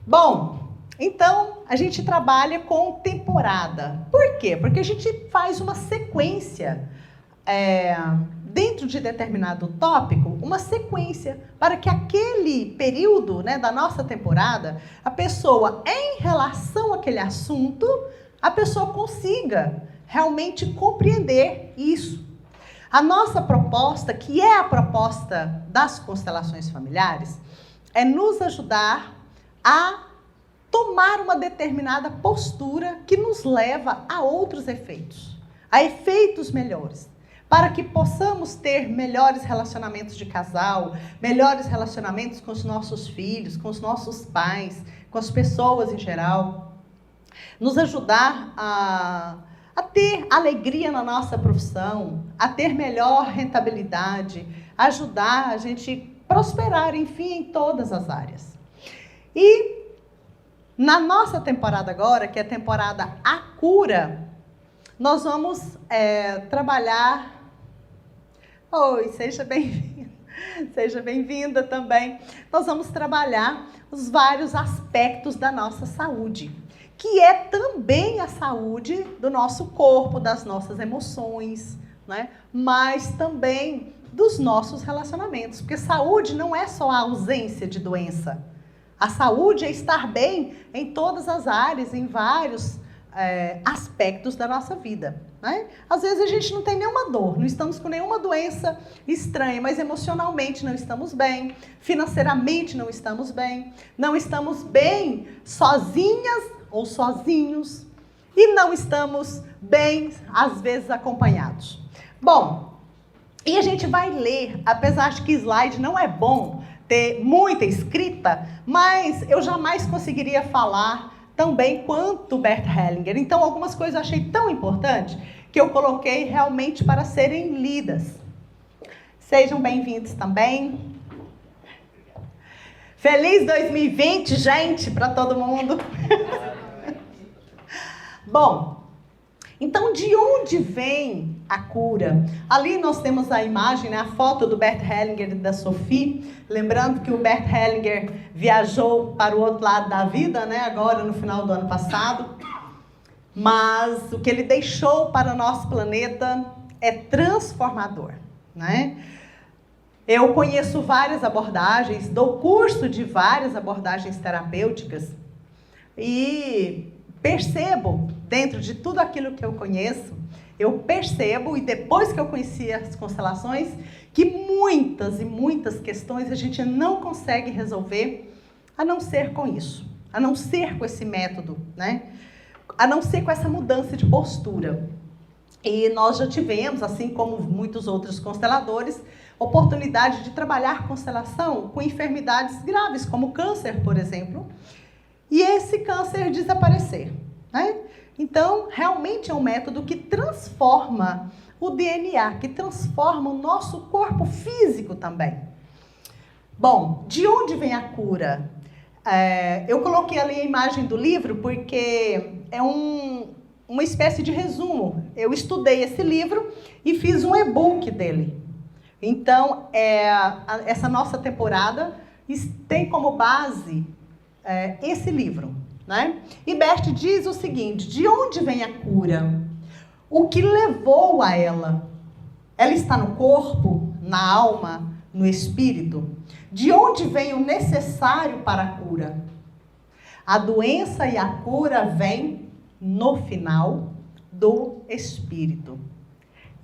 Bom, então a gente trabalha com temporada. Por quê? Porque a gente faz uma sequência dentro de determinado tópico, uma sequência para que aquele período, né, da nossa temporada, a pessoa, em relação àquele assunto, a pessoa consiga realmente compreender isso. A nossa proposta, que é a proposta das constelações familiares, é nos ajudar a tomar uma determinada postura que nos leva a outros efeitos, a efeitos melhores, para que possamos ter melhores relacionamentos de casal, melhores relacionamentos com os nossos filhos, com os nossos pais, com as pessoas em geral, nos ajudar a ter alegria na nossa profissão, a ter melhor rentabilidade, ajudar a gente prosperar, enfim, em todas as áreas. E na nossa temporada agora, que é a temporada A Cura, nós vamos trabalhar... Oi, seja bem-vinda. Seja bem-vinda também. Nós vamos trabalhar os vários aspectos da nossa saúde, que é também a saúde do nosso corpo, das nossas emoções, né? Mas também dos nossos relacionamentos, porque saúde não é só a ausência de doença. A saúde é estar bem em todas as áreas, em vários aspectos da nossa vida, né? Às vezes a gente não tem nenhuma dor, não estamos com nenhuma doença estranha, mas emocionalmente não estamos bem, financeiramente não estamos bem sozinhas ou sozinhos, e não estamos bem, às vezes, acompanhados. Bom, e a gente vai ler, apesar de que slide não é bom ter muita escrita, mas eu jamais conseguiria falar tão bem quanto Bert Hellinger. Então, algumas coisas eu achei tão importantes que eu coloquei realmente para serem lidas. Sejam bem-vindos também. Feliz 2020, gente, para todo mundo. Bom, então de onde vem a cura? Ali nós temos a imagem, né, a foto do Bert Hellinger e da Sophie. Lembrando que o Bert Hellinger viajou para o outro lado da vida, né, agora no final do ano passado. Mas o que ele deixou para o nosso planeta é transformador, né? Eu conheço várias abordagens, dou curso de várias abordagens terapêuticas e percebo, dentro de tudo aquilo que eu conheço, eu percebo, e depois que eu conheci as constelações, que muitas e muitas questões a gente não consegue resolver a não ser com isso, a não ser com esse método, né? A não ser com essa mudança de postura. E nós já tivemos, assim como muitos outros consteladores, oportunidade de trabalhar constelação com enfermidades graves, como câncer, por exemplo, e esse câncer desaparecer, né? Então, realmente é um método que transforma o DNA, que transforma o nosso corpo físico também. Bom, de onde vem a cura? Eu coloquei ali a imagem do livro porque é uma espécie de resumo. Eu estudei esse livro e fiz um e-book dele. Então, essa nossa temporada tem como base esse livro, né? E Bert diz o seguinte: de onde vem a cura? O que levou a ela? Ela está no corpo, na alma, no espírito? De onde vem o necessário para a cura? A doença e a cura vêm no final do espírito.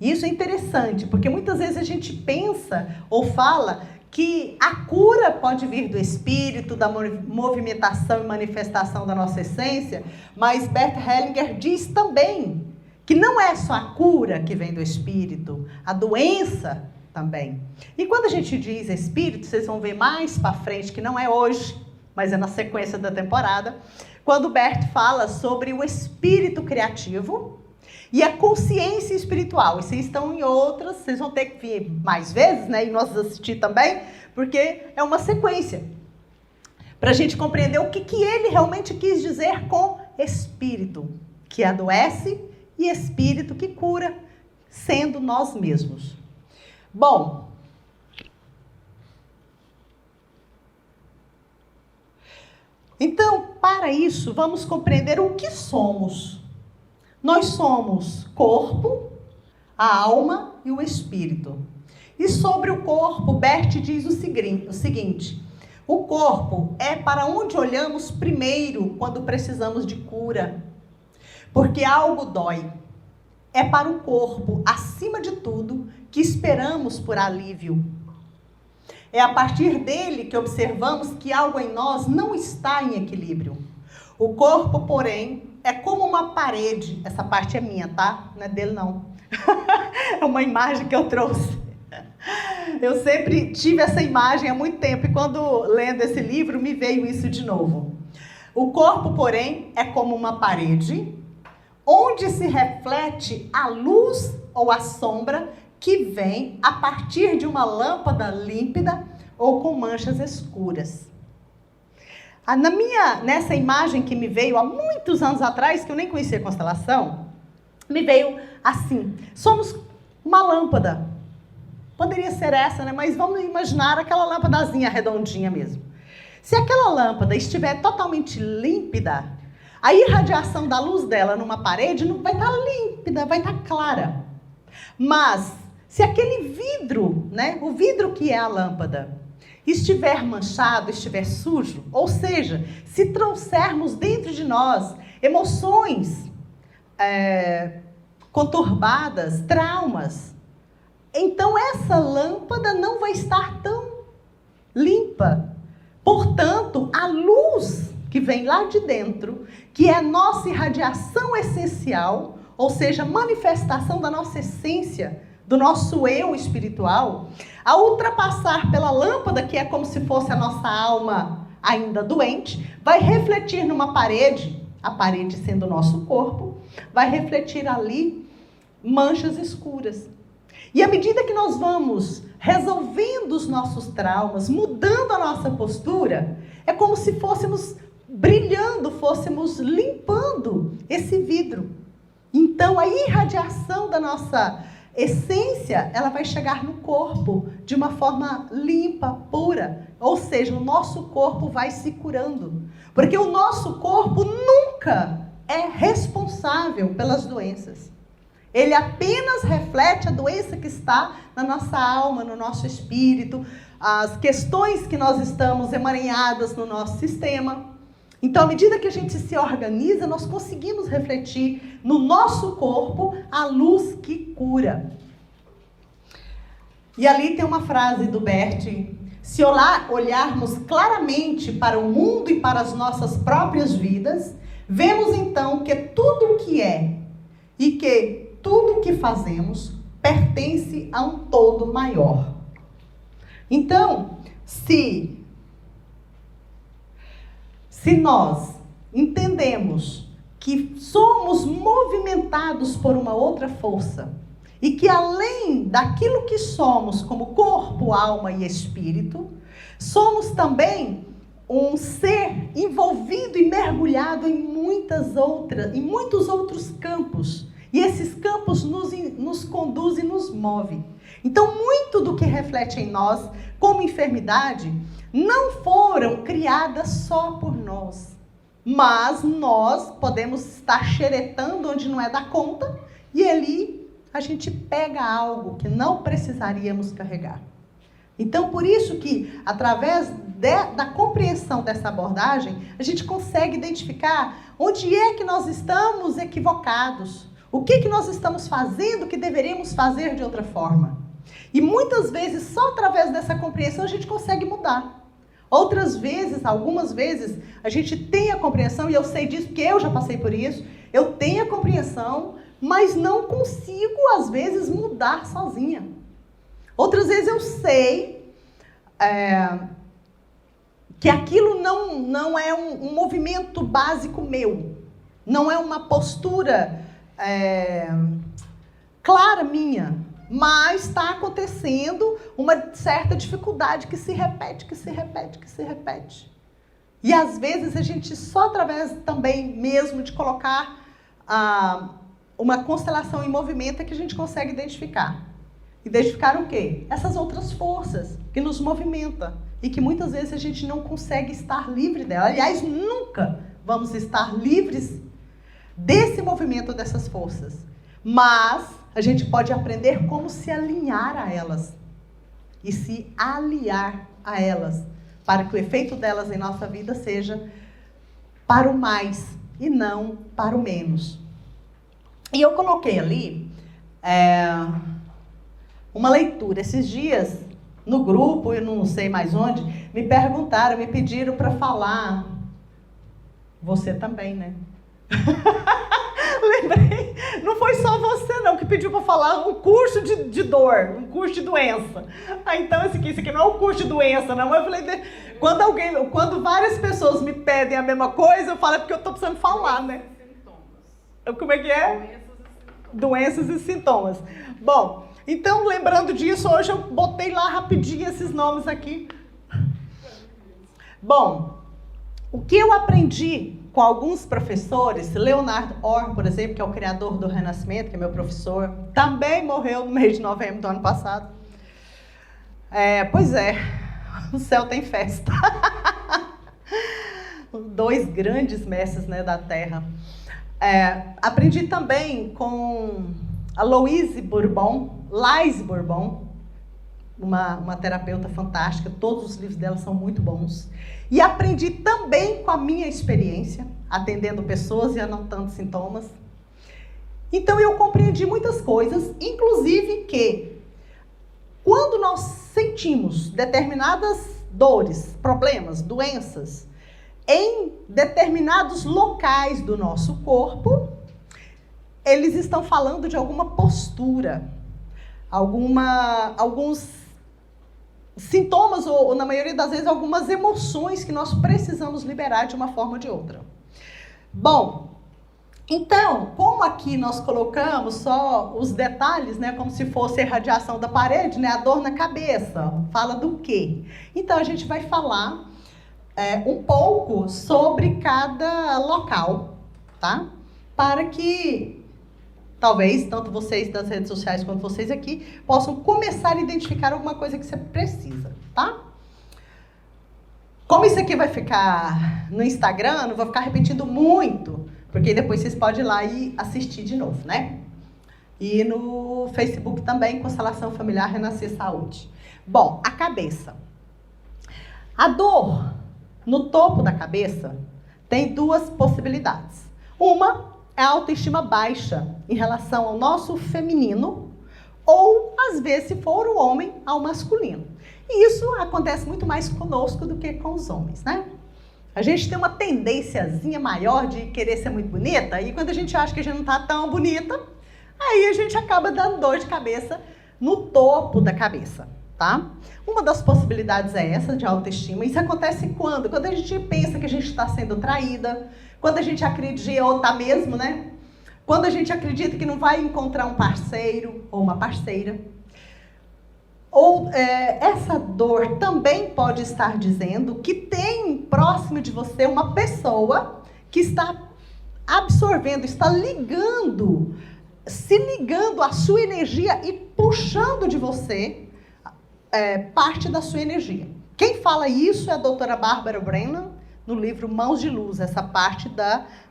Isso é interessante, porque muitas vezes a gente pensa ou fala que a cura pode vir do espírito, da movimentação e manifestação da nossa essência, mas Bert Hellinger diz também que não é só a cura que vem do espírito, a doença também. E quando a gente diz espírito, vocês vão ver mais para frente, que não é hoje, mas é na sequência da temporada, quando Bert fala sobre o espírito criativo e a consciência espiritual. E vocês estão em outras, vocês vão ter que vir mais vezes, né? E nós assistir também, porque é uma sequência. Para a gente compreender o que ele realmente quis dizer com espírito, que adoece, e espírito que cura, sendo nós mesmos. Bom, Então, para isso, vamos compreender o que somos. Nós somos corpo, a alma e o espírito. E sobre o corpo, Bert diz o seguinte: o corpo é para onde olhamos primeiro quando precisamos de cura, porque algo dói. É para o corpo, acima de tudo, que esperamos por alívio. É a partir dele que observamos que algo em nós não está em equilíbrio. O corpo, porém, é como uma parede. Essa parte é minha, tá? Não é dele, não. É uma imagem que eu trouxe. Eu sempre tive essa imagem há muito tempo e quando lendo esse livro me veio isso de novo. O corpo, porém, é como uma parede onde se reflete a luz ou a sombra que vem a partir de uma lâmpada límpida ou com manchas escuras. Nessa imagem que me veio há muitos anos atrás, que eu nem conhecia a constelação, me veio assim: somos uma lâmpada. Poderia ser essa, né? Mas vamos imaginar aquela lâmpadazinha redondinha mesmo. Se aquela lâmpada estiver totalmente límpida, a irradiação da luz dela numa parede não vai estar límpida, vai estar clara. Mas se aquele vidro, né, o vidro que é a lâmpada, estiver manchado, estiver sujo, ou seja, se trouxermos dentro de nós emoções conturbadas, traumas, então essa lâmpada não vai estar tão limpa. Portanto, a luz que vem lá de dentro, que é a nossa irradiação essencial, ou seja, manifestação da nossa essência, do nosso eu espiritual, ao ultrapassar pela lâmpada, que é como se fosse a nossa alma ainda doente, vai refletir numa parede, a parede sendo o nosso corpo, vai refletir ali manchas escuras. E à medida que nós vamos resolvendo os nossos traumas, mudando a nossa postura, é como se fôssemos brilhando, fôssemos limpando esse vidro. Então, a irradiação da nossa essência, ela vai chegar no corpo de uma forma limpa, pura. Ou seja, o nosso corpo vai se curando. Porque o nosso corpo nunca é responsável pelas doenças. Ele apenas reflete a doença que está na nossa alma, no nosso espírito, as questões que nós estamos emaranhadas no nosso sistema. Então, à medida que a gente se organiza, nós conseguimos refletir no nosso corpo a luz que cura. E ali tem uma frase do Bert: se olharmos claramente para o mundo e para as nossas próprias vidas, vemos então que tudo o que é e que tudo o que fazemos pertence a um todo maior. Então, se nós entendemos que somos movimentados por uma outra força e que além daquilo que somos como corpo, alma e espírito, somos também um ser envolvido e mergulhado em muitos outros campos. E esses campos nos conduzem e nos movem. Então, muito do que reflete em nós como enfermidade não foram criadas só por nós. Mas nós podemos estar xeretando onde não é da conta e ali a gente pega algo que não precisaríamos carregar. Então, por isso que, através da compreensão dessa abordagem, a gente consegue identificar onde é que nós estamos equivocados. O que nós estamos fazendo que deveríamos fazer de outra forma? E muitas vezes, só através dessa compreensão, a gente consegue mudar. Outras vezes, algumas vezes, a gente tem a compreensão, e eu sei disso porque eu já passei por isso, eu tenho a compreensão, mas não consigo, às vezes, mudar sozinha. Outras vezes eu sei que aquilo não é um movimento básico meu, não é uma postura clara minha, mas está acontecendo uma certa dificuldade que se repete, que se repete, que se repete. E às vezes a gente só através também mesmo de colocar uma constelação em movimento é que a gente consegue identificar. Identificar o quê? Essas outras forças que nos movimentam e que muitas vezes a gente não consegue estar livre dela. Aliás, nunca vamos estar livres desse movimento, dessas forças. Mas a gente pode aprender como se alinhar a elas e se aliar a elas, para que o efeito delas em nossa vida seja para o mais e não para o menos. E eu coloquei ali uma leitura. Esses dias, no grupo, eu não sei mais onde, me perguntaram, me pediram para falar. Você também, né? Lembrei, não foi só você não que pediu para falar um curso de dor, um curso de doença. Então esse aqui não é um curso de doença, não. Eu falei, quando várias pessoas me pedem a mesma coisa, eu falo, é porque eu estou precisando falar, né? Como é que é? Doenças e sintomas. Bom, então lembrando disso, hoje eu botei lá rapidinho esses nomes aqui. Bom, o que eu aprendi com alguns professores, Leonard Orr, por exemplo, que é o criador do Renascimento, que é meu professor, também morreu no mês de novembro do ano passado. Pois é, o céu tem festa. 2 grandes mestres, né, da Terra. Aprendi também com a Lise Bourbon, uma terapeuta fantástica. Todos os livros dela são muito bons. E aprendi também com a minha experiência, atendendo pessoas e anotando sintomas. Então eu compreendi muitas coisas, inclusive que quando nós sentimos determinadas dores, problemas, doenças, em determinados locais do nosso corpo, eles estão falando de alguma postura, alguns sintomas, ou na maioria das vezes, algumas emoções que nós precisamos liberar de uma forma ou de outra. Bom, então, como aqui nós colocamos só os detalhes, né, como se fosse a radiação da parede, né, a dor na cabeça, fala do quê? Então, a gente vai falar um pouco sobre cada local, tá? Para que talvez, tanto vocês das redes sociais quanto vocês aqui, possam começar a identificar alguma coisa que você precisa, tá? Como isso aqui vai ficar no Instagram, não vou ficar repetindo muito, porque depois vocês podem ir lá e assistir de novo, né? E no Facebook também, Constelação Familiar Renascer Saúde. Bom, a cabeça. A dor no topo da cabeça tem 2 possibilidades. Uma é a autoestima baixa em relação ao nosso feminino, ou, às vezes, se for o homem, ao masculino. E isso acontece muito mais conosco do que com os homens, né? A gente tem uma tendênciazinha maior de querer ser muito bonita, e quando a gente acha que a gente não está tão bonita, aí a gente acaba dando dor de cabeça no topo da cabeça, tá? Uma das possibilidades é essa, de autoestima. Isso acontece quando? Quando a gente pensa que a gente está sendo traída, quando a gente acredita, ou tá mesmo, né? Quando a gente acredita que não vai encontrar um parceiro ou uma parceira. Ou essa dor também pode estar dizendo que tem próximo de você uma pessoa que está absorvendo, está ligando, se ligando à sua energia e puxando de você parte da sua energia. Quem fala isso é a doutora Barbara Brennan, no livro Mãos de Luz, essa parte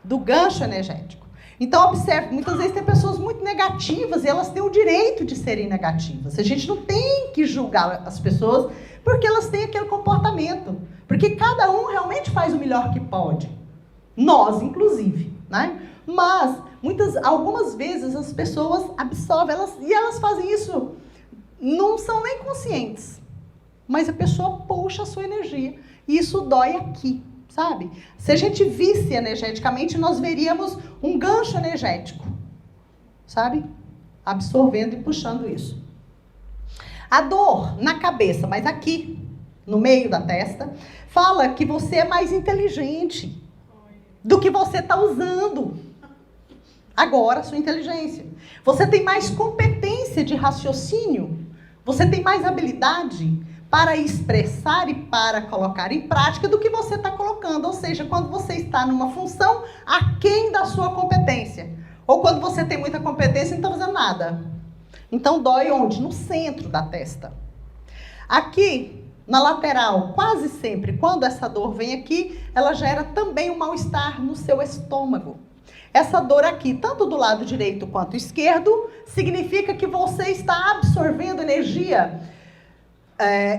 do gancho energético. Então, observe, muitas vezes tem pessoas muito negativas e elas têm o direito de serem negativas. A gente não tem que julgar as pessoas porque elas têm aquele comportamento. Porque cada um realmente faz o melhor que pode. Nós, inclusive, né? Mas, algumas vezes as pessoas absorvem, elas fazem isso, não são nem conscientes. Mas a pessoa puxa a sua energia. E isso dói aqui. Sabe? Se a gente visse energeticamente, nós veríamos um gancho energético, sabe? Absorvendo e puxando isso. A dor na cabeça, mas aqui, no meio da testa, fala que você é mais inteligente do que você está usando agora a sua inteligência. Você tem mais competência de raciocínio, você tem mais habilidade para expressar e para colocar em prática do que você está colocando. Ou seja, quando você está numa função aquém da sua competência. Ou quando você tem muita competência e não está fazendo nada. Então, dói onde? No centro da testa. Aqui, na lateral, quase sempre, quando essa dor vem aqui, ela gera também um mal-estar no seu estômago. Essa dor aqui, tanto do lado direito quanto esquerdo, significa que você está absorvendo energia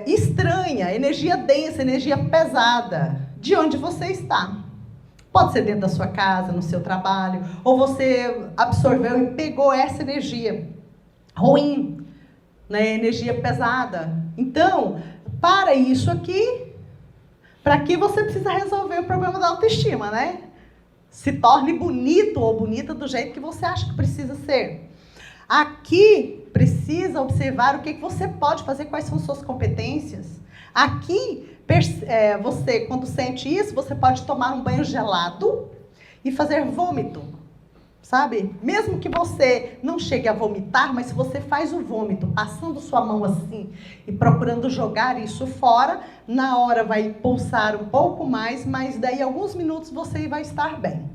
estranha, energia densa, energia pesada, de onde você está. Pode ser dentro da sua casa, no seu trabalho, ou você absorveu e pegou essa energia ruim, né, energia pesada. Então, para isso aqui, para que você precisa resolver o problema da autoestima, né? Se torne bonito ou bonita do jeito que você acha que precisa ser. Aqui, precisa observar o que você pode fazer, quais são suas competências. Aqui, você, quando sente isso, você pode tomar um banho gelado e fazer vômito, sabe? Mesmo que você não chegue a vomitar, mas se você faz o vômito, passando sua mão assim e procurando jogar isso fora, na hora vai pulsar um pouco mais, mas daí alguns minutos você vai estar bem.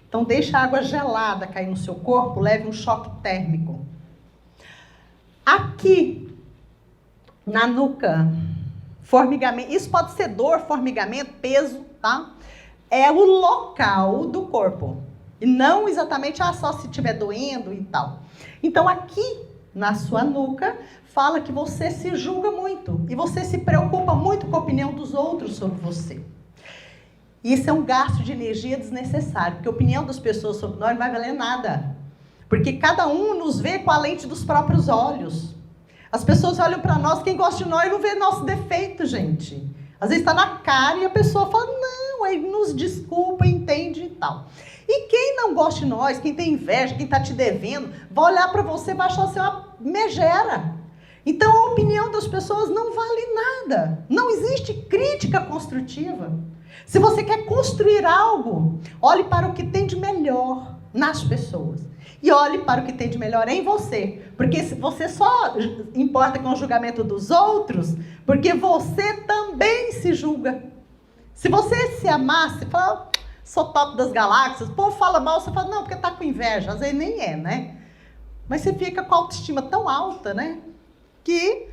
Então deixa a água gelada cair no seu corpo, leve um choque térmico. Aqui, na nuca, formigamento, isso pode ser dor, formigamento, peso, tá? É o local do corpo. E não exatamente só se estiver doendo e tal. Então aqui, na sua nuca, fala que você se julga muito. E você se preocupa muito com a opinião dos outros sobre você. Isso é um gasto de energia desnecessário. Porque a opinião das pessoas sobre nós não vai valer nada. Porque cada um nos vê com a lente dos próprios olhos. As pessoas olham para nós, quem gosta de nós não vê nosso defeito, gente. Às vezes está na cara e a pessoa fala, não, aí nos desculpa, entende e tal. E quem não gosta de nós, quem tem inveja, quem está te devendo, vai olhar para você e vai achar você uma megera. Então a opinião das pessoas não vale nada. Não existe crítica construtiva. Se você quer construir algo, olhe para o que tem de melhor nas pessoas. E olhe para o que tem de melhor em você. Porque você só importa com o julgamento dos outros, porque você também se julga. Se você se amasse, fala, sou top das galáxias, o povo fala mal, você fala, não, porque tá com inveja. Às vezes nem é, né? Mas você fica com a autoestima tão alta, né? Que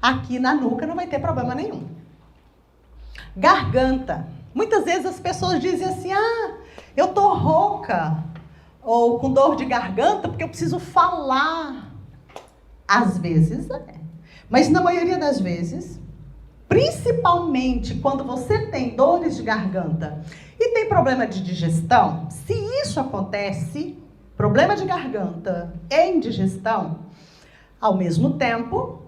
aqui na nuca não vai ter problema nenhum. Garganta. Muitas vezes as pessoas dizem assim, eu tô rouca, ou com dor de garganta, porque eu preciso falar. Às vezes mas na maioria das vezes, principalmente quando você tem dores de garganta e tem problema de digestão, se isso acontece, problema de garganta e indigestão, ao mesmo tempo,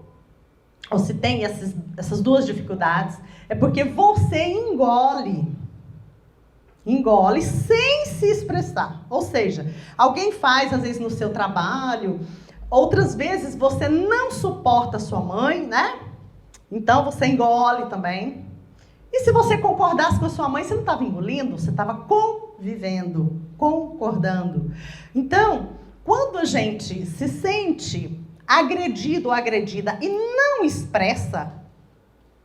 ou se tem essas duas dificuldades, é porque você engole sem se expressar. Ou seja, alguém faz, às vezes, no seu trabalho, outras vezes você não suporta a sua mãe, né? Então você engole também. E se você concordasse com a sua mãe, você não estava engolindo, você estava convivendo, concordando. Então, quando a gente se sente agredido ou agredida e não expressa,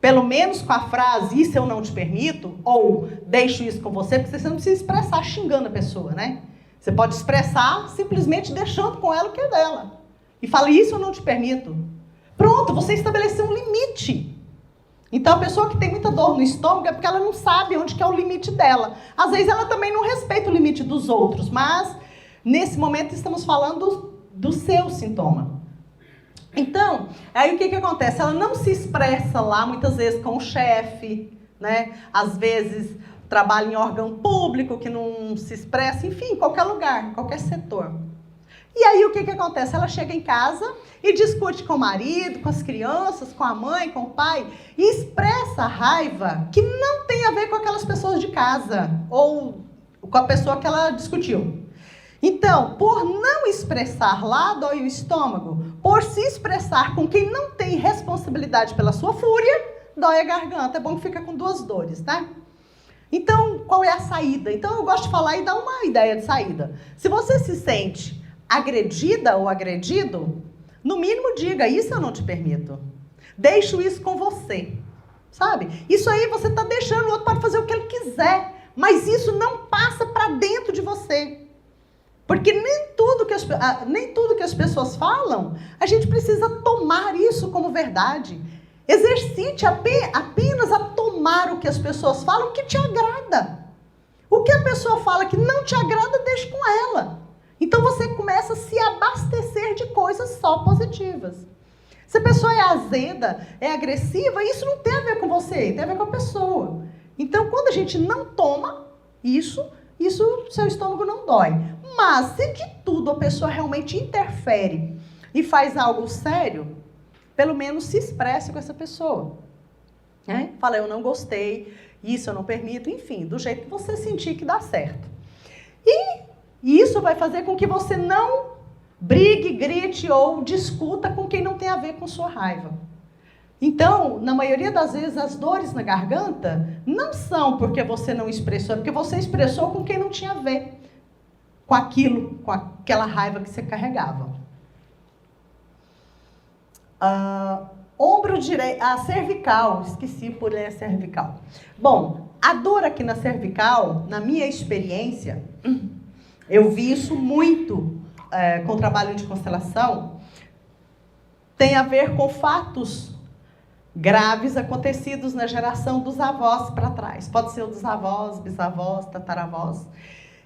pelo menos com a frase, isso eu não te permito, ou deixo isso com você, porque você não precisa expressar xingando a pessoa, né? Você pode expressar simplesmente deixando com ela o que é dela. E fala, isso eu não te permito. Pronto, você estabeleceu um limite. Então a pessoa que tem muita dor no estômago é porque ela não sabe onde que é o limite dela. Às vezes ela também não respeita o limite dos outros, mas nesse momento estamos falando do seu sintoma. Então, aí o que acontece? Ela não se expressa lá, muitas vezes, com o chefe, né? Às vezes, trabalha em órgão público que não se expressa, enfim, em qualquer lugar, em qualquer setor. E aí o que acontece? Ela chega em casa e discute com o marido, com as crianças, com a mãe, com o pai, e expressa a raiva que não tem a ver com aquelas pessoas de casa, ou com a pessoa que ela discutiu. Então, por não expressar lá, dói o estômago. Por se expressar com quem não tem responsabilidade pela sua fúria, dói a garganta. É bom que fica com duas dores, né? Então, qual é a saída? Então, eu gosto de falar e dar uma ideia de saída. Se você se sente agredida ou agredido, no mínimo diga, isso eu não te permito. Deixo isso com você, sabe? Isso aí você está deixando, o outro pode fazer o que ele quiser, mas isso não passa para dentro de você. Porque nem tudo que as pessoas falam, a gente precisa tomar isso como verdade. Exercite apenas a tomar o que as pessoas falam que te agrada. O que a pessoa fala que não te agrada, deixe com ela. Então você começa a se abastecer de coisas só positivas. Se a pessoa é azeda, é agressiva, isso não tem a ver com você, tem a ver com a pessoa. Então, quando a gente não toma isso seu estômago não dói. Mas, se de tudo a pessoa realmente interfere e faz algo sério, pelo menos se expresse com essa pessoa. Fala, eu não gostei, isso eu não permito, enfim, do jeito que você sentir que dá certo. E isso vai fazer com que você não brigue, grite ou discuta com quem não tem a ver com sua raiva. Então, na maioria das vezes, as dores na garganta não são porque você não expressou, é porque você expressou com quem não tinha a ver com aquilo, com aquela raiva que você carregava. Ombro direito, a cervical, esqueci por ler a cervical. Bom, a dor aqui na cervical, na minha experiência, eu vi isso muito com o trabalho de constelação, tem a ver com fatos graves acontecidos na geração dos avós para trás. Pode ser dos avós, bisavós, tataravós.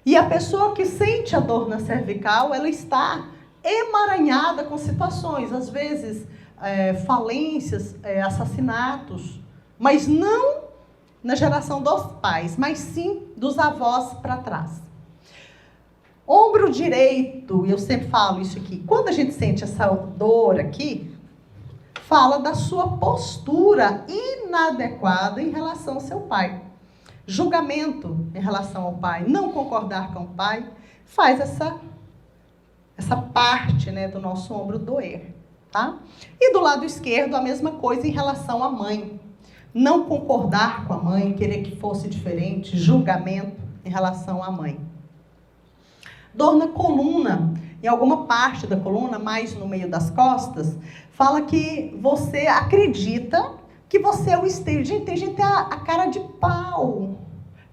E a pessoa que sente a dor na cervical, ela está emaranhada com situações, às vezes falências, assassinatos, mas não na geração dos pais, mas sim dos avós para trás. Ombro direito, eu sempre falo isso aqui, quando a gente sente essa dor aqui, fala da sua postura inadequada em relação ao seu pai. Julgamento em relação ao pai, não concordar com o pai, faz essa parte, né, do nosso ombro doer. Tá? E do lado esquerdo, a mesma coisa em relação à mãe. Não concordar com a mãe, querer que fosse diferente, julgamento em relação à mãe. Dor na coluna, em alguma parte da coluna, mais no meio das costas, fala que você acredita que você é o esteio. Gente, tem gente que tem a cara de pau,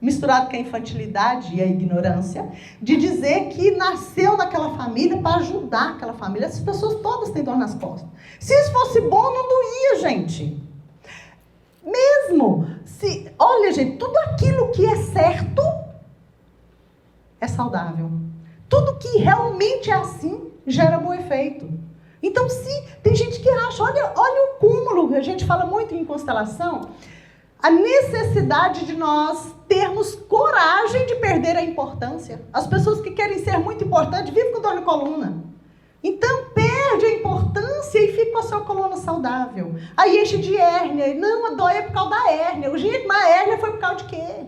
misturado com a infantilidade e a ignorância, de dizer que nasceu naquela família para ajudar aquela família. Essas pessoas todas têm dor nas costas. Se isso fosse bom, não doía, gente. Mesmo se... Olha, gente, tudo aquilo que é certo é saudável. Tudo que realmente é assim gera bom efeito. Então, se tem gente que acha, olha o cúmulo, a gente fala muito em constelação, a necessidade de nós termos coragem de perder a importância. As pessoas que querem ser muito importantes vivem com dor na coluna. Então, perde a importância e fica com a sua coluna saudável. Aí enche de hérnia. Não, a dor é por causa da hérnia. Gente, mas a hérnia foi por causa de quê?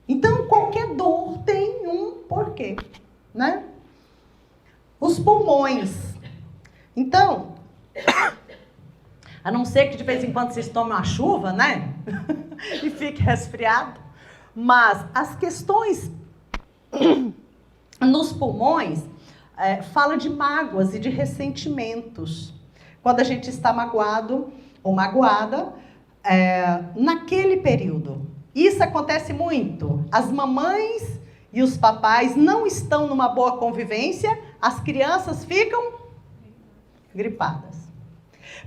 Então, qualquer dor tem um porquê, né? Os pulmões. Então, a não ser que de vez em quando vocês tomem uma chuva, né? E fique resfriado. Mas as questões nos pulmões fala de mágoas e de ressentimentos. Quando a gente está magoado ou magoada naquele período. Isso acontece muito. As mamães e os papais não estão numa boa convivência, as crianças ficam gripadas.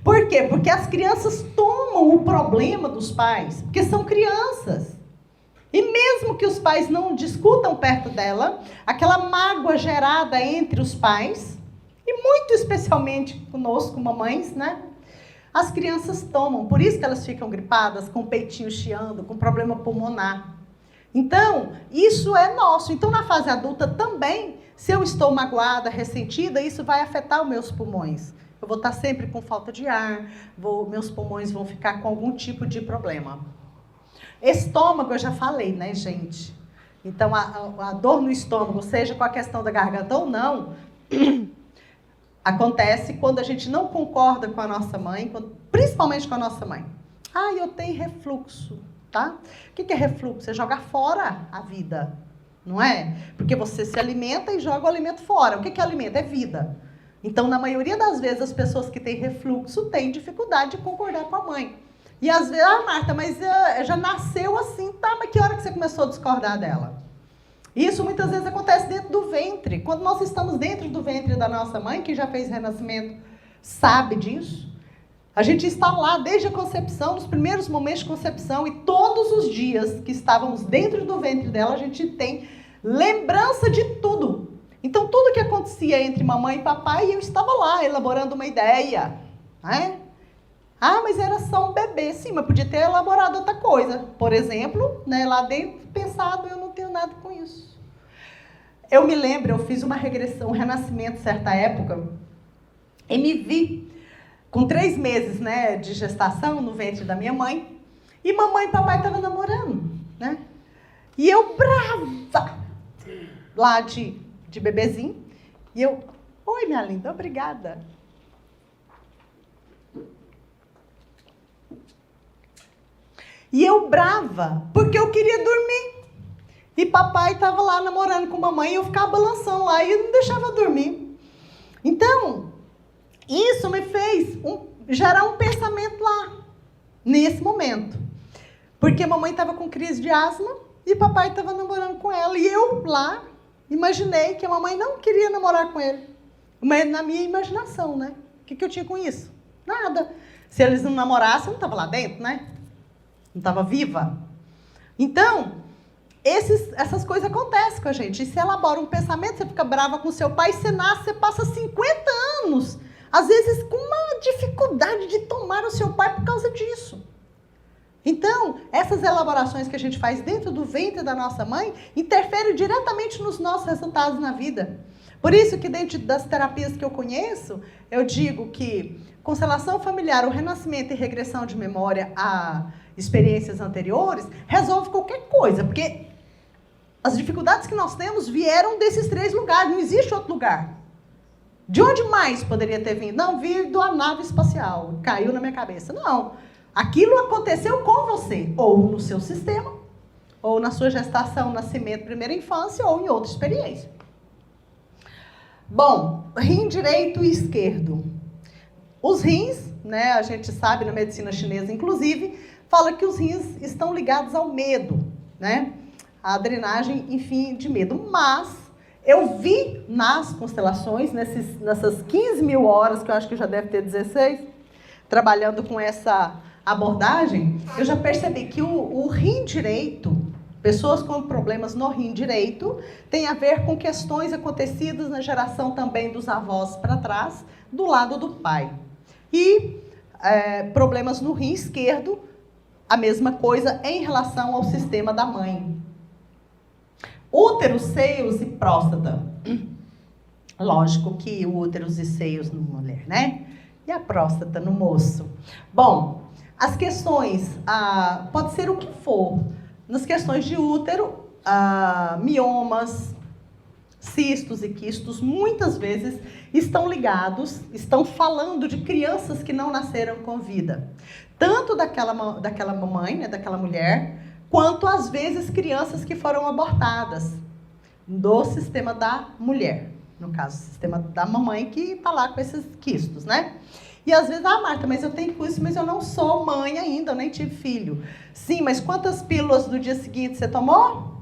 Por quê? Porque as crianças tomam o problema dos pais, porque são crianças. E mesmo que os pais não discutam perto dela, aquela mágoa gerada entre os pais, e muito especialmente conosco, mamães, né? As crianças tomam, por isso que elas ficam gripadas, com o peitinho chiando, com problema pulmonar. Então, isso é nosso. Então, na fase adulta também, se eu estou magoada, ressentida, isso vai afetar os meus pulmões. Eu vou estar sempre com falta de ar, meus pulmões vão ficar com algum tipo de problema. Estômago, eu já falei, né, gente? Então, a dor no estômago, seja com a questão da garganta ou não, acontece quando a gente não concorda com a nossa mãe, principalmente com a nossa mãe. Ah, eu tenho refluxo, tá? O que é refluxo? É jogar fora a vida, não é? Porque você se alimenta e joga o alimento fora. O que é alimento? É vida. Então, na maioria das vezes, as pessoas que têm refluxo têm dificuldade de concordar com a mãe. E às vezes, Marta, mas já nasceu assim, tá? Mas que hora que você começou a discordar dela? Isso muitas vezes acontece dentro do ventre. Quando nós estamos dentro do ventre da nossa mãe, que já fez renascimento, sabe disso. A gente está lá desde a concepção, nos primeiros momentos de concepção, e todos os dias que estávamos dentro do ventre dela, a gente tem lembrança de tudo. Então, tudo que acontecia entre mamãe e papai, eu estava lá, elaborando uma ideia. Né? Ah, mas era só um bebê. Sim, mas podia ter elaborado outra coisa. Por exemplo, né, lá dentro, pensado, eu não tenho nada com isso. Eu me lembro, eu fiz uma regressão, um renascimento, certa época, e me vi com 3 meses, né, de gestação no ventre da minha mãe, e mamãe e papai estavam namorando, né? E eu brava, lá de bebezinho, e eu, oi minha linda, obrigada. E eu brava, porque eu queria dormir. E papai estava lá namorando com mamãe, e eu ficava balançando lá, e não deixava dormir. Então, isso me fez gerar um pensamento lá, nesse momento. Porque mamãe estava com crise de asma, e papai estava namorando com ela. E eu lá, imaginei que a mamãe não queria namorar com ele. Mas na minha imaginação, né? O que eu tinha com isso? Nada. Se eles não namorassem, eu não estava lá dentro, né? Não estava viva. Então, essas coisas acontecem com a gente. E você elabora um pensamento, você fica brava com seu pai, você nasce, você passa 50 anos, às vezes com uma dificuldade de tomar o seu pai por causa disso. Então, essas elaborações que a gente faz dentro do ventre da nossa mãe interferem diretamente nos nossos resultados na vida. Por isso que dentro das terapias que eu conheço, eu digo que constelação familiar, o renascimento e regressão de memória a experiências anteriores, resolve qualquer coisa, porque as dificuldades que nós temos vieram desses 3 lugares, não existe outro lugar. De onde mais poderia ter vindo? Não, veio da nave espacial, caiu na minha cabeça. Não, aquilo aconteceu com você, ou no seu sistema, ou na sua gestação, nascimento, primeira infância, ou em outra experiência. Bom, rim direito e esquerdo. Os rins, né, a gente sabe na medicina chinesa, inclusive, fala que os rins estão ligados ao medo, né? A drenagem, enfim, de medo. Mas eu vi nas constelações, nessas 15 mil horas, que eu acho que já deve ter 16, trabalhando com essa abordagem, eu já percebi que o rim direito, pessoas com problemas no rim direito, tem a ver com questões acontecidas na geração também dos avós para trás, do lado do pai. E problemas no rim esquerdo, a mesma coisa em relação ao sistema da mãe. Útero, seios e próstata. Lógico que o útero e seios na mulher, né? E a próstata no moço. Bom, as questões, pode ser o que for. Nas questões de útero, miomas, cistos e quistos, muitas vezes estão ligados, estão falando de crianças que não nasceram com vida. Tanto daquela mamãe, né, daquela mulher, quanto às vezes crianças que foram abortadas do sistema da mulher. No caso, o sistema da mamãe que está lá com esses quistos, né? E às vezes, Marta, mas eu tenho isso, mas eu não sou mãe ainda, eu nem tive filho. Sim, mas quantas pílulas do dia seguinte você tomou?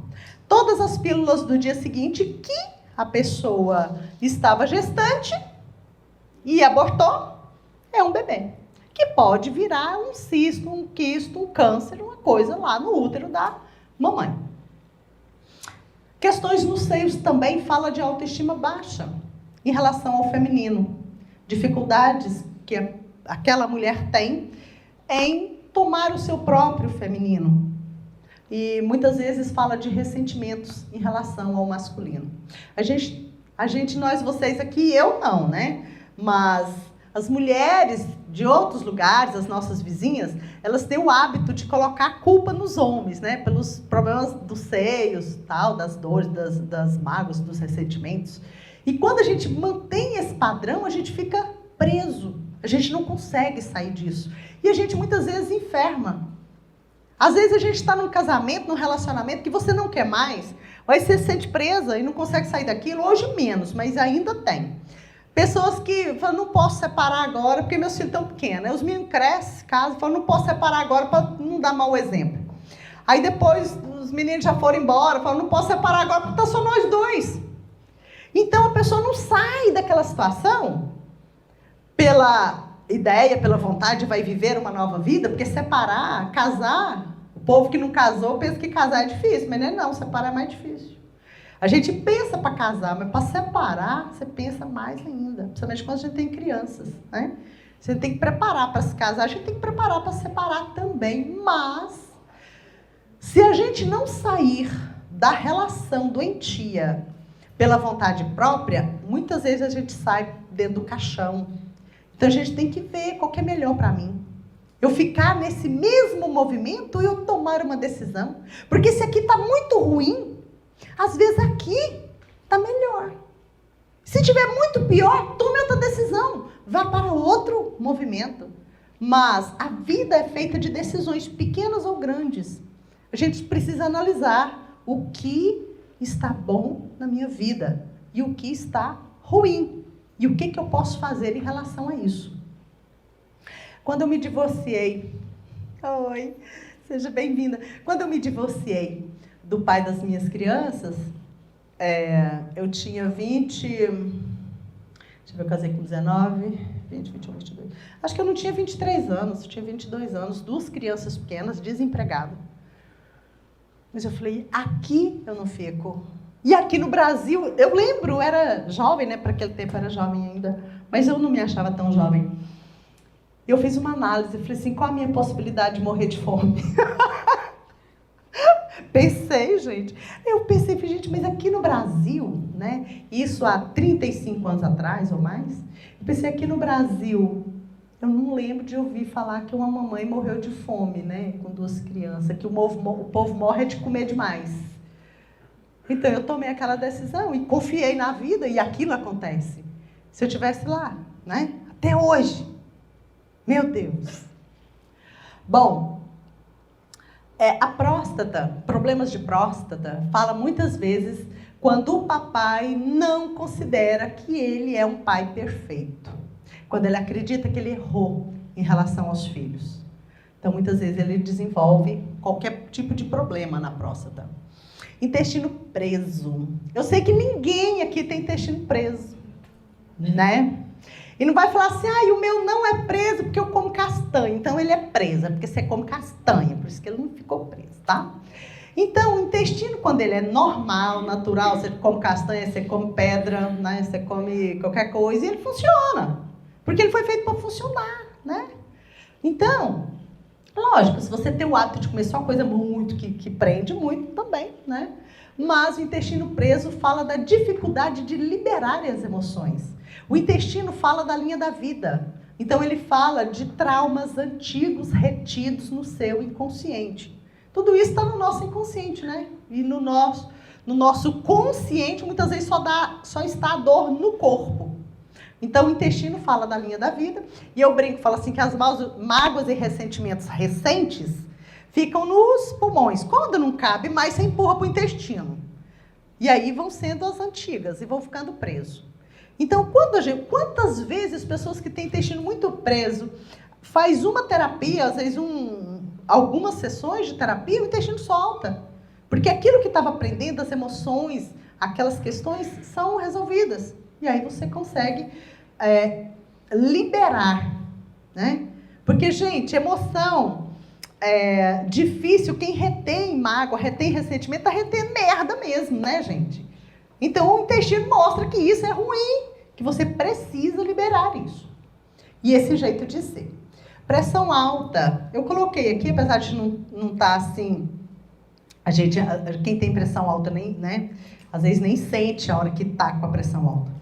Todas as pílulas do dia seguinte que a pessoa estava gestante e abortou, é um bebê. Que pode virar um cisto, um quisto, um câncer, uma coisa lá no útero da mamãe. Questões nos seios também fala de autoestima baixa em relação ao feminino. Dificuldades que aquela mulher tem em tomar o seu próprio feminino. E muitas vezes fala de ressentimentos em relação ao masculino. Nós, vocês aqui, eu não, né? Mas as mulheres de outros lugares, as nossas vizinhas, elas têm o hábito de colocar a culpa nos homens, né? Pelos problemas dos seios, tal, das dores, das mágoas, dos ressentimentos. E quando a gente mantém esse padrão, a gente fica preso. A gente não consegue sair disso. E a gente muitas vezes enferma. Às vezes a gente está num casamento, num relacionamento que você não quer mais, aí você se sente presa e não consegue sair daquilo, hoje menos, mas ainda tem. Pessoas que falam, não posso separar agora porque meus filhos estão pequenos. Aí os meninos crescem, casam, falam, não posso separar agora para não dar mau exemplo. Aí depois os meninos já foram embora, falam, não posso separar agora porque está só nós dois. Então a pessoa não sai daquela situação pela ideia, pela vontade, vai viver uma nova vida, porque separar, casar, o povo que não casou pensa que casar é difícil, mas não, separar é mais difícil. A gente pensa para casar, mas para separar, você pensa mais ainda, principalmente quando a gente tem crianças, né? Você tem que preparar para se casar, a gente tem que preparar para separar também, mas se a gente não sair da relação doentia pela vontade própria, muitas vezes a gente sai dentro do caixão. Então a gente tem que ver qual que é melhor para mim. Eu ficar nesse mesmo movimento ou eu tomar uma decisão? Porque se aqui está muito ruim, às vezes aqui está melhor. Se tiver muito pior, tome outra decisão. Vá para outro movimento. Mas a vida é feita de decisões pequenas ou grandes. A gente precisa analisar o que está bom na minha vida e o que está ruim. E o que eu posso fazer em relação a isso? Quando eu me divorciei... Oi, seja bem-vinda. Quando eu me divorciei do pai das minhas crianças, eu tinha 20... Deixa eu ver, eu casei com 19, 20, 21, 22. Acho que eu não tinha 23 anos, eu tinha 22 anos, 2 crianças pequenas, desempregada. Mas eu falei, aqui eu não fico. E aqui no Brasil, eu lembro, eu era jovem, né? Para aquele tempo eu era jovem ainda, mas eu não me achava tão jovem. Eu fiz uma análise, falei assim, qual a minha possibilidade de morrer de fome? Pensei, gente. Eu pensei, gente, mas aqui no Brasil, né? Isso há 35 anos atrás ou mais, eu pensei, aqui no Brasil, eu não lembro de ouvir falar que uma mamãe morreu de fome, né? Com 2 crianças, que o povo morre de comer demais. Então, eu tomei aquela decisão e confiei na vida e aquilo acontece. Se eu estivesse lá, né? Até hoje. Meu Deus. Bom, a próstata, problemas de próstata, fala muitas vezes quando o papai não considera que ele é um pai perfeito. Quando ele acredita que ele errou em relação aos filhos. Então, muitas vezes, ele desenvolve qualquer tipo de problema na próstata. Intestino preso. Eu sei que ninguém aqui tem intestino preso, né? E não vai falar assim, o meu não é preso porque eu como castanha. Então, ele é preso, porque você come castanha, por isso que ele não ficou preso, tá? Então, o intestino, quando ele é normal, natural, você come castanha, você come pedra, né? Você come qualquer coisa, e ele funciona. Porque ele foi feito para funcionar, né? Então... Lógico, se você tem o hábito de comer só coisa muito, que prende muito também, né? Mas o intestino preso fala da dificuldade de liberar as emoções. O intestino fala da linha da vida. Então, ele fala de traumas antigos retidos no seu inconsciente. Tudo isso está no nosso inconsciente, né? E no nosso consciente, muitas vezes só está a dor no corpo. Então, o intestino fala da linha da vida, e eu brinco, falo assim, que as mágoas e ressentimentos recentes ficam nos pulmões. Quando não cabe mais, você empurra para o intestino. E aí vão sendo as antigas, e vão ficando presos. Então, quantas vezes pessoas que têm intestino muito preso, faz uma terapia, às vezes algumas sessões de terapia, o intestino solta. Porque aquilo que estava aprendendo, as emoções, aquelas questões, são resolvidas. E aí você consegue liberar, né? Porque, gente, emoção difícil, quem retém mágoa, retém ressentimento, tá retendo merda mesmo, né, gente? Então, o intestino mostra que isso é ruim, que você precisa liberar isso. E esse jeito de ser. Pressão alta, eu coloquei aqui, apesar de não estar assim, quem tem pressão alta, né, às vezes nem sente a hora que está com a pressão alta.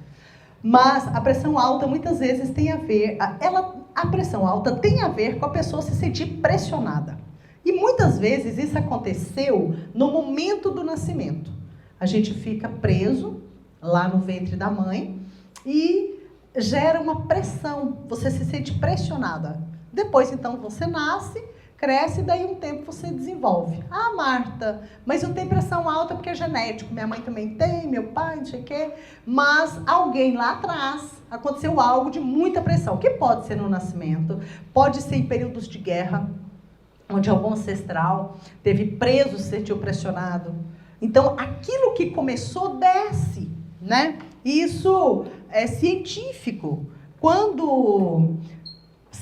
Mas a pressão alta muitas vezes tem a ver, a pressão alta tem a ver com a pessoa se sentir pressionada. E muitas vezes isso aconteceu no momento do nascimento. A gente fica preso lá no ventre da mãe e gera uma pressão, você se sente pressionada. Depois, então, você nasce, cresce e daí um tempo você desenvolve. Ah, Marta, mas eu tenho pressão alta porque é genético. Minha mãe também tem, meu pai, não sei o quê. Mas alguém lá atrás aconteceu algo de muita pressão, que pode ser no nascimento, pode ser em períodos de guerra, onde algum ancestral teve preso, se sentiu pressionado. Então, aquilo que começou desce, né? Isso é científico. Quando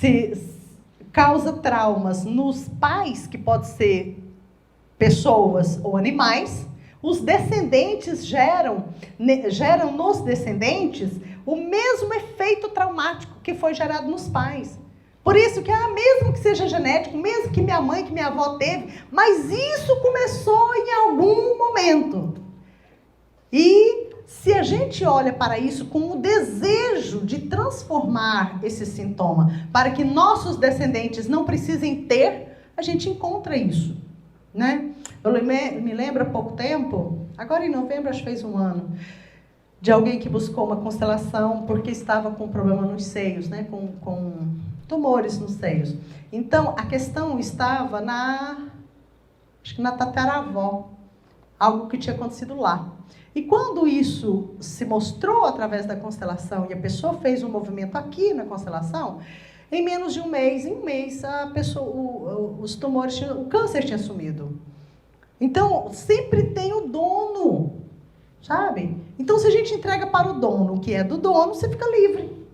se causa traumas nos pais, que pode ser pessoas ou animais, os descendentes geram nos descendentes o mesmo efeito traumático que foi gerado nos pais. Por isso que, mesmo que seja genético, mesmo que minha mãe, que minha avó teve, mas isso começou em algum momento. E se a gente olha para isso com o desejo de transformar esse sintoma, para que nossos descendentes não precisem ter, a gente encontra isso, né? Eu me lembro há pouco tempo, agora em novembro, acho que fez 1 ano, de alguém que buscou uma constelação porque estava com problema nos seios, né? Com tumores nos seios. Então, a questão estava acho que na tataravó, algo que tinha acontecido lá. E quando isso se mostrou através da constelação e a pessoa fez um movimento aqui na constelação, em menos de um mês, a pessoa, os tumores, o câncer tinha sumido. Então, sempre tem o dono, sabe? Então, se a gente entrega para o dono o que é do dono, você fica livre.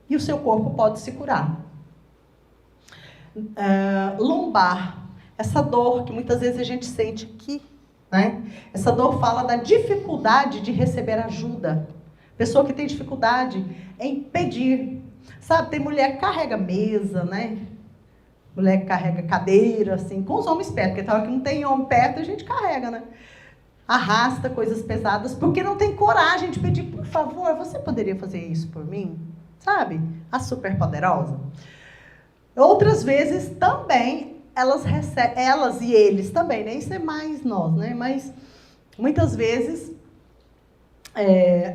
E o seu corpo pode se curar. Lombar, essa dor que muitas vezes a gente sente aqui, né? Essa dor fala da dificuldade de receber ajuda. Pessoa que tem dificuldade em pedir. Sabe, tem mulher que carrega mesa, né? Mulher que carrega cadeira, assim, com os homens perto, porque tem hora que não tem homem perto, a gente carrega, né? Arrasta coisas pesadas, porque não tem coragem de pedir, por favor, você poderia fazer isso por mim? Sabe? A superpoderosa. Outras vezes também elas e eles também, né? Isso é mais nós, né? Mas muitas vezes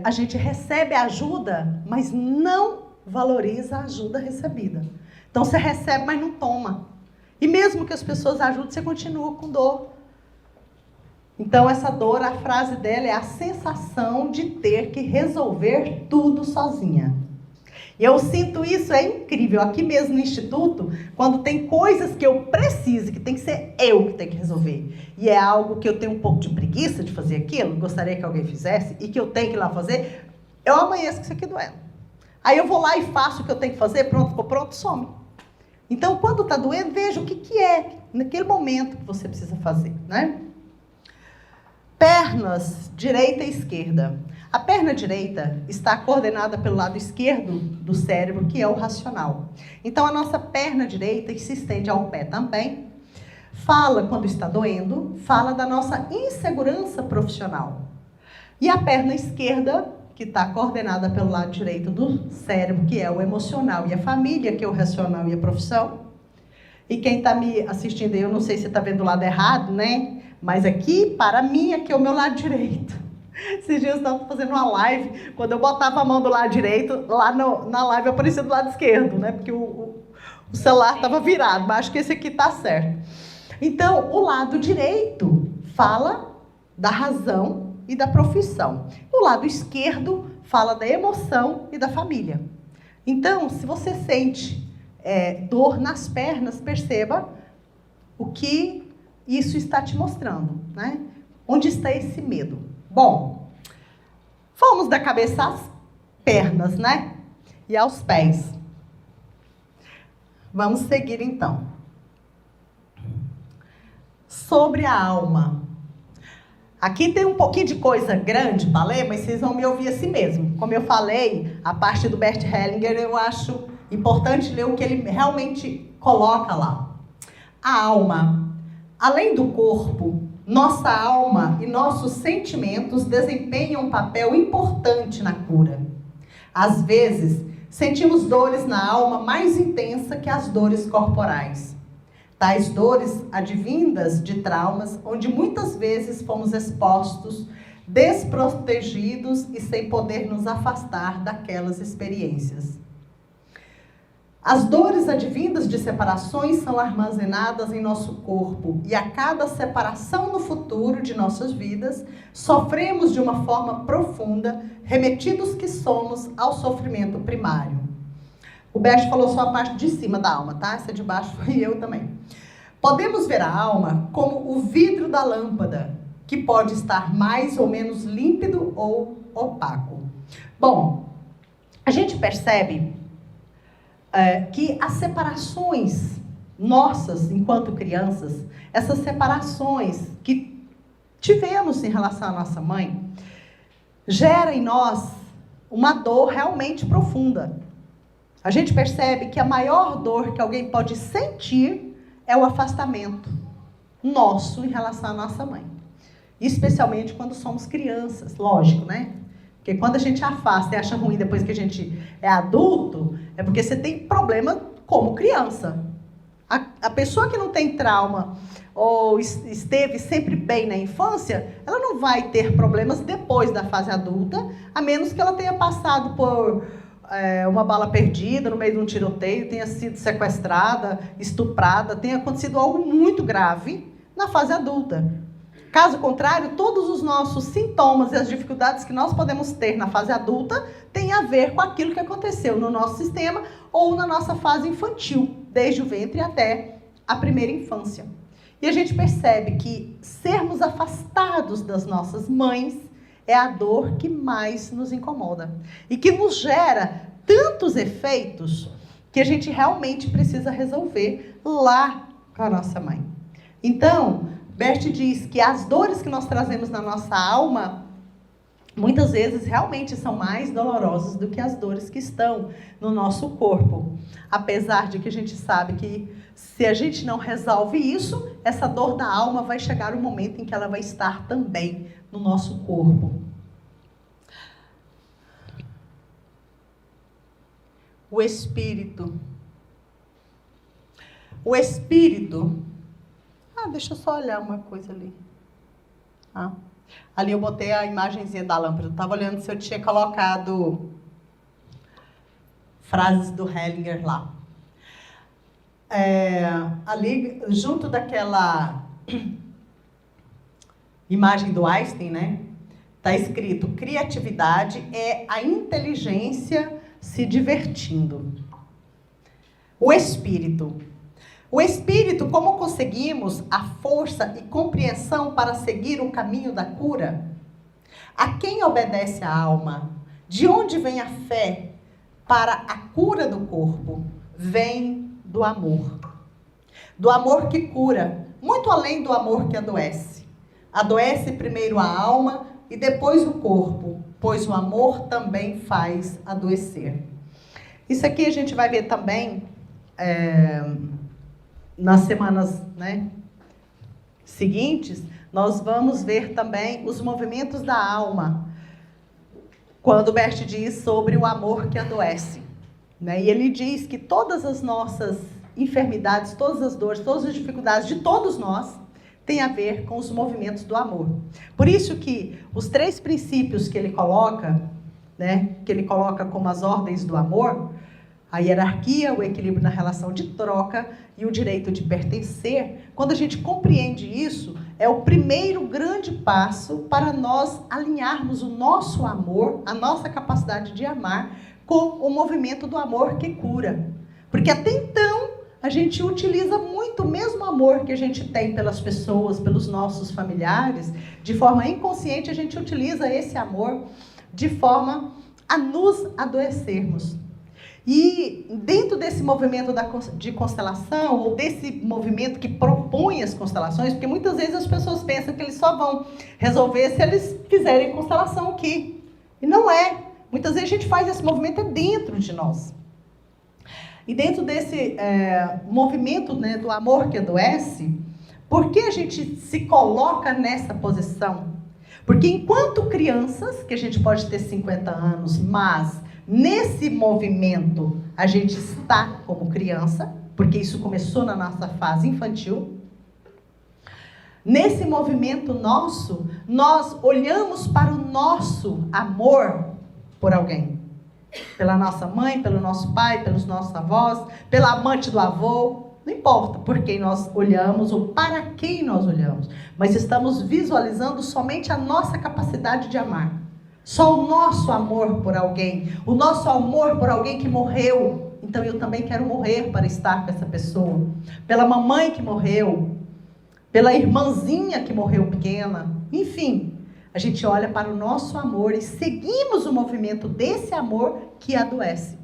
a gente recebe ajuda, mas não valoriza a ajuda recebida. Então você recebe, mas não toma. E mesmo que as pessoas ajudem, você continua com dor. Então essa dor, a frase dela é a sensação de ter que resolver tudo sozinha. E eu sinto isso, é incrível. Aqui mesmo no Instituto, quando tem coisas que eu preciso, que tem que ser eu que tenho que resolver, e é algo que eu tenho um pouco de preguiça de fazer aquilo, gostaria que alguém fizesse, e que eu tenho que ir lá fazer, eu amanheço com isso aqui doendo. Aí eu vou lá e faço o que eu tenho que fazer, pronto, ficou pronto, some. Então, quando está doendo, veja o que é, naquele momento que você precisa fazer, né? Pernas, direita e esquerda. A perna direita está coordenada pelo lado esquerdo do cérebro, que é o racional. Então, a nossa perna direita se estende ao pé também. Fala, quando está doendo, fala da nossa insegurança profissional. E a perna esquerda, que está coordenada pelo lado direito do cérebro, que é o emocional e a família, que é o racional e a profissão. E quem está me assistindo aí, eu não sei se está vendo o lado errado, né? Mas aqui, para mim, aqui é o meu lado direito. Esses dias eu estava fazendo uma live, quando eu botava a mão do lado direito, lá na live aparecia do lado esquerdo, né? Porque o celular estava virado, mas acho que esse aqui está certo. Então, o lado direito fala da razão e da profissão. O lado esquerdo fala da emoção e da família. Então, se você sente dor nas pernas, perceba o que isso está te mostrando, né? Onde está esse medo? Bom, fomos da cabeça às pernas, né? E aos pés. Vamos seguir, então. Sobre a alma. Aqui tem um pouquinho de coisa grande para ler, mas vocês vão me ouvir assim mesmo. Como eu falei, a parte do Bert Hellinger, eu acho importante ler o que ele realmente coloca lá. A alma. Além do corpo, nossa alma e nossos sentimentos desempenham um papel importante na cura. Às vezes, sentimos dores na alma mais intensa que as dores corporais. Tais dores advindas de traumas, onde muitas vezes fomos expostos, desprotegidos e sem poder nos afastar daquelas experiências. As dores advindas de separações são armazenadas em nosso corpo e a cada separação no futuro de nossas vidas, sofremos de uma forma profunda, remetidos que somos ao sofrimento primário. O Bert falou só a parte de cima da alma, tá? Essa de baixo foi eu também. Podemos ver a alma como o vidro da lâmpada, que pode estar mais ou menos límpido ou opaco. Bom, a gente percebe que as separações nossas, enquanto crianças, essas separações que tivemos em relação à nossa mãe, gera em nós uma dor realmente profunda. A gente percebe que a maior dor que alguém pode sentir é o afastamento nosso em relação à nossa mãe. Especialmente quando somos crianças, lógico, né? Porque quando a gente afasta e acha ruim depois que a gente é adulto, é porque você tem problema como criança. A pessoa que não tem trauma ou esteve sempre bem na infância, ela não vai ter problemas depois da fase adulta, a menos que ela tenha passado por uma bala perdida no meio de um tiroteio, tenha sido sequestrada, estuprada, tenha acontecido algo muito grave na fase adulta. Caso contrário, todos os nossos sintomas e as dificuldades que nós podemos ter na fase adulta têm a ver com aquilo que aconteceu no nosso sistema ou na nossa fase infantil, desde o ventre até a primeira infância. E a gente percebe que sermos afastados das nossas mães é a dor que mais nos incomoda e que nos gera tantos efeitos que a gente realmente precisa resolver lá com a nossa mãe. Então, Bert diz que as dores que nós trazemos na nossa alma, muitas vezes realmente são mais dolorosas do que as dores que estão no nosso corpo. Apesar de que a gente sabe que se a gente não resolve isso, essa dor da alma vai chegar um momento em que ela vai estar também no nosso corpo. O espírito. O espírito. Deixa eu só olhar uma coisa ali. Ali eu botei a imagenzinha da lâmpada. Eu estava olhando se eu tinha colocado frases do Hellinger lá. Ali, junto daquela imagem do Einstein, né? Está escrito: criatividade é a inteligência se divertindo. O espírito. O espírito, como conseguimos a força e compreensão para seguir o caminho da cura? A quem obedece a alma? De onde vem a fé para a cura do corpo? Vem do amor. Do amor que cura, muito além do amor que adoece. Adoece primeiro a alma e depois o corpo, pois o amor também faz adoecer. Isso aqui a gente vai ver também nas semanas, né, seguintes. Nós vamos ver também os movimentos da alma, quando Bert diz sobre o amor que adoece, né? E ele diz que todas as nossas enfermidades, todas as dores, todas as dificuldades de todos nós tem a ver com os movimentos do amor. Por isso que os 3 princípios que ele coloca, né, que ele coloca como as ordens do amor, a hierarquia, o equilíbrio na relação de troca e o direito de pertencer, quando a gente compreende isso, é o primeiro grande passo para nós alinharmos o nosso amor, a nossa capacidade de amar, com o movimento do amor que cura. Porque até então, a gente utiliza muito o mesmo amor que a gente tem pelas pessoas, pelos nossos familiares, de forma inconsciente a gente utiliza esse amor de forma a nos adoecermos. E dentro desse movimento de constelação, ou desse movimento que propõe as constelações, porque muitas vezes as pessoas pensam que eles só vão resolver se eles fizerem constelação aqui. E não é. Muitas vezes a gente faz esse movimento dentro de nós. E dentro desse movimento, né, do amor que adoece, por que a gente se coloca nessa posição? Porque enquanto crianças, que a gente pode ter 50 anos, mas nesse movimento a gente está como criança, porque isso começou na nossa fase infantil. Nesse movimento nosso, nós olhamos para o nosso amor por alguém. Pela nossa mãe, pelo nosso pai, pelos nossos avós, pela amante do avô. Não importa por quem nós olhamos ou para quem nós olhamos. Mas estamos visualizando somente a nossa capacidade de amar. Só o nosso amor por alguém. O nosso amor por alguém que morreu. Então eu também quero morrer para estar com essa pessoa. Pela mamãe que morreu. Pela irmãzinha que morreu pequena. Enfim. A gente olha para o nosso amor e seguimos o movimento desse amor que adoece.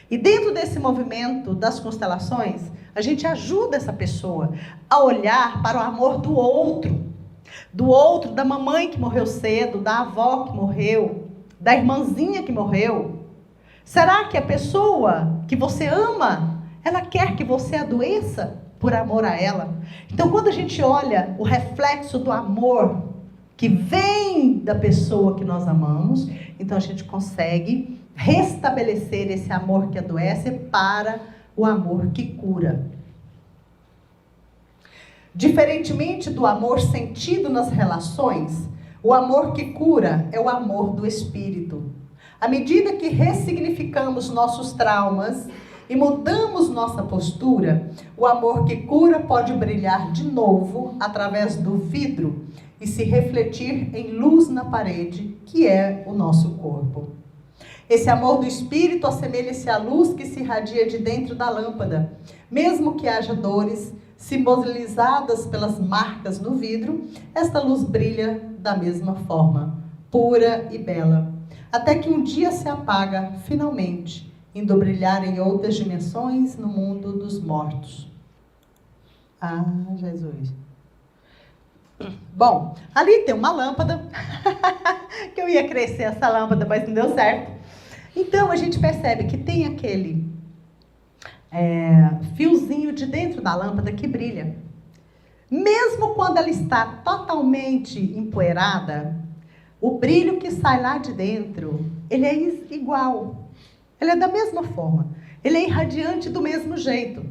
E dentro desse movimento das constelações, a gente ajuda essa pessoa a olhar para o amor do outro, da mamãe que morreu cedo, da avó que morreu, da irmãzinha que morreu. Será que a pessoa que você ama, ela quer que você adoeça por amor a ela? Então, quando a gente olha o reflexo do amor que vem da pessoa que nós amamos, então a gente consegue restabelecer esse amor que adoece para o amor que cura. Diferentemente do amor sentido nas relações, o amor que cura é o amor do Espírito. À medida que ressignificamos nossos traumas e mudamos nossa postura, o amor que cura pode brilhar de novo através do vidro e se refletir em luz na parede, que é o nosso corpo. Esse amor do Espírito assemelha-se à luz que se irradia de dentro da lâmpada. Mesmo que haja dores, simbolizadas pelas marcas no vidro, esta luz brilha da mesma forma, pura e bela, até que um dia se apaga, finalmente, indo brilhar em outras dimensões no mundo dos mortos. Ah, Jesus! Bom, ali tem uma lâmpada, que eu ia crescer essa lâmpada, mas não deu certo. Então, a gente percebe que tem aquele fiozinho de dentro da lâmpada que brilha. Mesmo quando ela está totalmente empoeirada, o brilho que sai lá de dentro, ele é igual. Ele é da mesma forma. Ele é irradiante do mesmo jeito.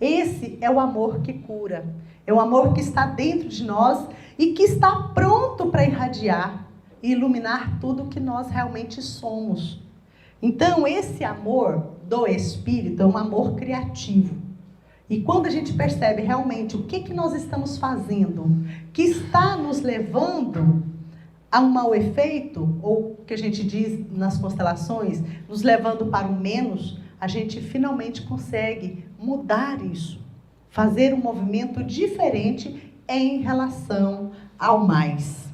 Esse é o amor que cura. É o amor que está dentro de nós e que está pronto para irradiar e iluminar tudo que nós realmente somos. Então, esse amor do Espírito é um amor criativo. E quando a gente percebe realmente o que nós estamos fazendo, que está nos levando a um mau efeito, ou que a gente diz nas constelações, nos levando para o menos, a gente finalmente consegue mudar isso. Fazer um movimento diferente em relação ao mais.